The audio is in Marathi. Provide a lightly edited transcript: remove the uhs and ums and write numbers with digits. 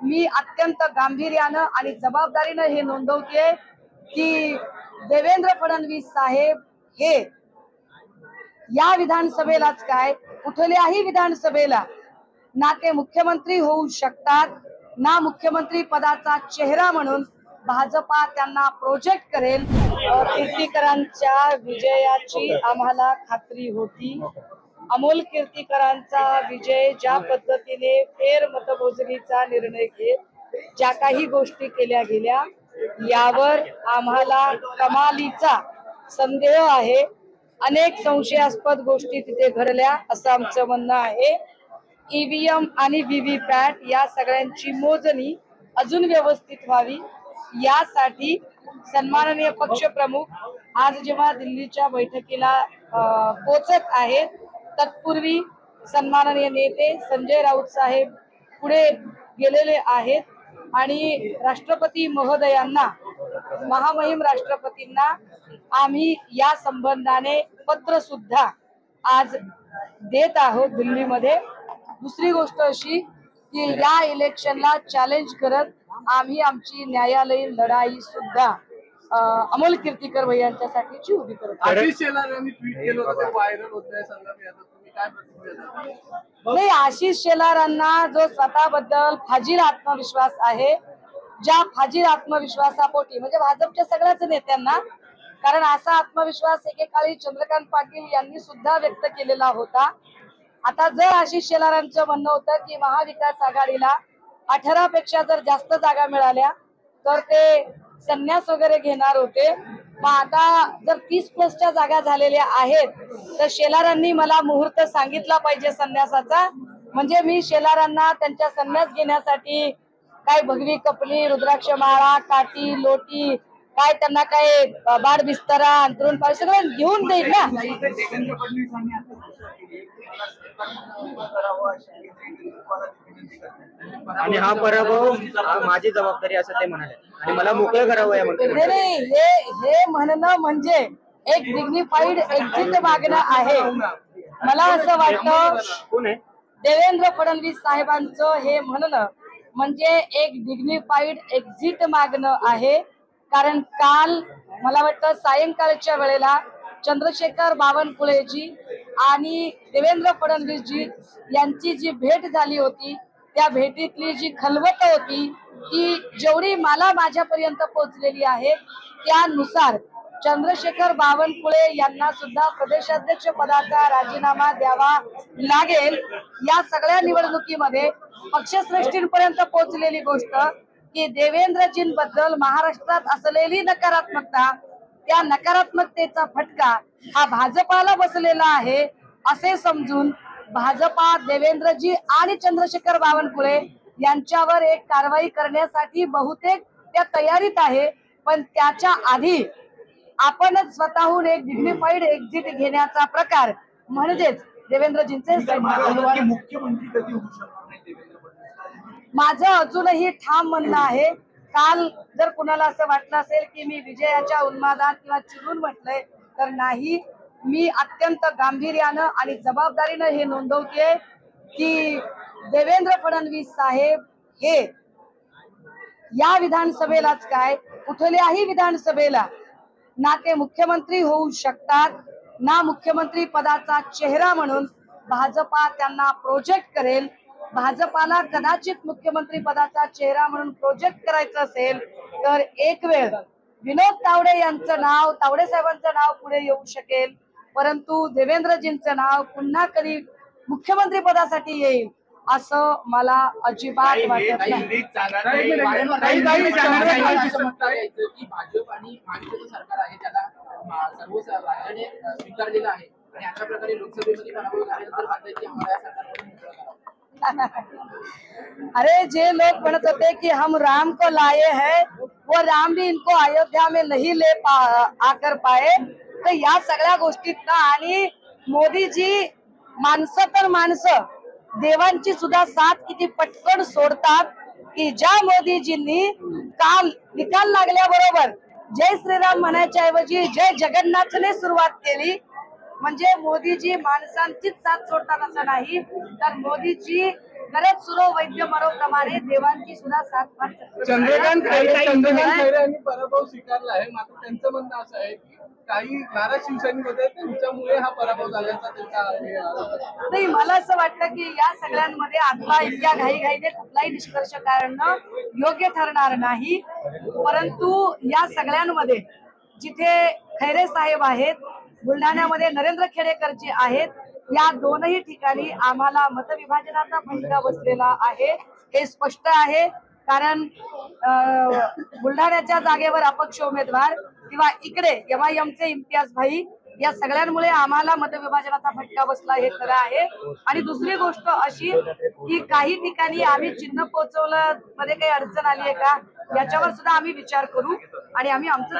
मी अत्यंत गांभीर्यानं आणि जबाबदारीनं हे नोंदवते की देवेंद्र फडणवीस साहेब हे या विधानसभेलाच काय कुठल्याही विधानसभेला ना ते मुख्यमंत्री होऊ शकतात, ना मुख्यमंत्री पदाचा चेहरा म्हणून भाजपा त्यांना प्रोजेक्ट करेल। कीर्तीकरांच्या विजयाची आम्हाला खात्री होती। अमोल कीर्तीकरांचा विजय ज्या पद्धतीने फेर मतमोजणीचा निर्णय घेत ज्या काही गोष्टी केल्या गेल्या यावर आम्हाला कमालीचा संदेह आहे। अनेक संशयास्पद गोष्टी तिथे घडल्या असं आमचं म्हणणं आहे। ईव्हीएम आणि व्हीव्हीपॅट या सगळ्यांची मोजणी अजून व्यवस्थित व्हावी यासाठी सन्माननीय पक्षप्रमुख आज जेव्हा दिल्लीच्या बैठकीला पोहोचत आहेत तत्पूर्वी सन्माननीय नेते संजय राऊत साहेब पुढे गेलेले आहेत आणि राष्ट्रपती महोदयांना महामहिम राष्ट्रपतींना आम्ही या संबंधाने पत्र सुद्धा आज देत आहोत दिल्लीमध्ये। दुसरी गोष्ट अशी की या इलेक्शनला चॅलेंज करत आम्ही आमची न्यायालयीन लढाई सुद्धा अमोल कीर्तीकर भैयांच्यासाठीची उभी करत आहोत। नाही, आशिष शेलारांना जो स्वतःबद्दल फाजील आत्मविश्वास आहे, ज्या फाजील आत्मविश्वासापोटी म्हणजे भाजपच्या सगळ्याच नेत्यांना, कारण असा आत्मविश्वास एकेकाळी चंद्रकांत पाटील यांनी सुद्धा व्यक्त केलेला होता। आता जर आशिष शेलारांचं म्हणणं होतं की महाविकास आघाडीला 18 पेक्षा जर जास्त जागा मिळाल्या तर ते संन्यास वगैरे घेणार होते, मग आता जर 30+ जागा झालेल्या आहेत तर शेलारांनी मला मुहूर्त सांगितला पाहिजे संन्यासाचा, म्हणजे मी शेलारांना त्यांच्या संन्यास घेण्यासाठी काय भगवी कपली, रुद्राक्ष माळा, काठी, लोटी, काय त्यांना काय बाड बिस्तरा, अंतरून पाय सगळं घेऊन देईल ना। आणि हा पराभव माझी जबाबदारी असं ते म्हणाले आणि मला मोकळं करावं या नाही, हे म्हणणं म्हणजे एक डिग्निफाईड एक्झिट मागणं आहे। मला असं वाटतं देवेंद्र फडणवीस साहेबांचं हे म्हणणं म्हणजे एक डिग्निफाईड एक्झिट मागणं आहे, कारण काल मला वाटतं सायंकाळच्या वेळेला चंद्रशेखर बावनकुळेजी आणि देवेंद्र फडणवीसजी यांची जी भेट झाली होती त्या भेटीतली जी खलबत होती ती जेवढी मला माझ्यापर्यंत पोहोचलेली आहे त्यानुसार चंद्रशेखर बावनकुळे यांना सुद्धा प्रदेशाध्यक्ष पदाचा राजीनामा द्यावा लागेल। या सगळ्या निवडणुकीमध्ये पक्षश्रेष्ठींपर्यंत पोहोचलेली गोष्ट की देवेंद्रजींबद्दल महाराष्ट्रात असलेली नकारात्मकता, त्या नकारात्मकतेचा फटका हा भाजपाला बसलेला आहे असे समजून भाजपा देवेंद्रजी आणि चंद्रशेखर बावनकुळे यांच्यावर एक कारवाई करण्यासाठी बहुतेक त्या तयारीत आहे, पण त्याच्या आधी आपणच स्वतःहून एक डिग्निफाईड एक्झिट घेण्याचा प्रकार म्हणजेच देवेंद्रजींचे मुख्यमंत्री कधी होऊ शकणार नाही माझं अजूनही ठाम म्हणणं आहे। काल जर कुणाला असं वाटलं असेल की मी विजयाच्या उन्मादात किंवा चिडून म्हटलंय तर नाही, मी अत्यंत गांभीर्यानं आणि जबाबदारीनं हे नोंदवते की देवेंद्र फडणवीस साहेब हे या विधानसभेलाच काय कुठल्याही विधानसभेला ना ते मुख्यमंत्री होऊ शकतात, ना मुख्यमंत्री पदाचा चेहरा म्हणून भाजपा त्यांना प्रोजेक्ट करेल। भाजपाला कदाचित मुख्यमंत्री पदाचा चेहरा म्हणून प्रोजेक्ट करायचं असेल तर एक वेळ विनोद तावडे यांचं नाव, तावडे साहेबांचं नाव पुढे येऊ शकेल, परंतु देवेंद्रजींचं नाव पुन्हा कधी मुख्यमंत्री पदासाठी येईल असं मला अजिबात वाटत नाही। भाजप आणि महायुतीचं सरकार आहे त्याला सर्व राज्याने स्वीकारलेलं आहे आणि अशा प्रकारे लोकसभेमध्ये पराभव झाल्यानंतर मात्र की आम्हाला या सरकारकडून अरे जे लोग म्हणत होते कि हम राम को लाए हैं वो राम भी इनको अयोध्या में नहीं ले आकर पाए, तर या सगळ्या गोष्टीत आणि मोदीजी माणसं तर माणसं देवांची सुद्धा साथ किती पटकन सोडतात की ज्या मोदीजींनी काल निकाल लागल्याबरोबर जय श्रीराम म्हणायच्या ऐवजी जय जगन्नाथने सुरुवात केली, म्हणजे मोदीजी माणसांचीच साथ सोडतात असं नाही, तर मोदीजी करत सुरो वैद्य मरो प्रमाणे देवांची सुद्धा साथ फार चतुर. चंद्रकांत खैरे यांनी पराभव स्वीकारला आहे. मात्र त्यांचं म्हणणं असं आहे की काही नाराज शिवसैनिक होते, त्यांच्यामुळे हा पराभव झाल्याचा त्यांचा आरोप आहे. नाही, मला असं वाटतं की या सगळ्यांमध्ये आता इतक्या घाईघाईने कुठलाही निष्कर्ष काढणं योग्य ठरणार नाही. परंतु या सगळ्यांमध्ये जिथे खैरे साहेब आहेत, बुलढाण्यामध्ये नरेंद्र खेडेकरचे आहेत, या दोनही ठिकाणी आम्हाला मतविभाजनाचा फटका बसलेला आहे हे स्पष्ट आहे. कारण बुलढाण्याच्या जागेवर अपक्ष उमेदवार किंवा इकडे MIMचे इम्तियाज भाई, या सगळ्यांमुळे आम्हाला मतविभाजनाचा फटका बसला हे खरं आहे. आणि दुसरी गोष्ट अशी की काही ठिकाणी आम्ही चिन्ह पोहोचवलं मध्ये काही अडचण आली आहे का याच्यावर सुद्धा आम्ही विचार करू आणि आम्ही आमचं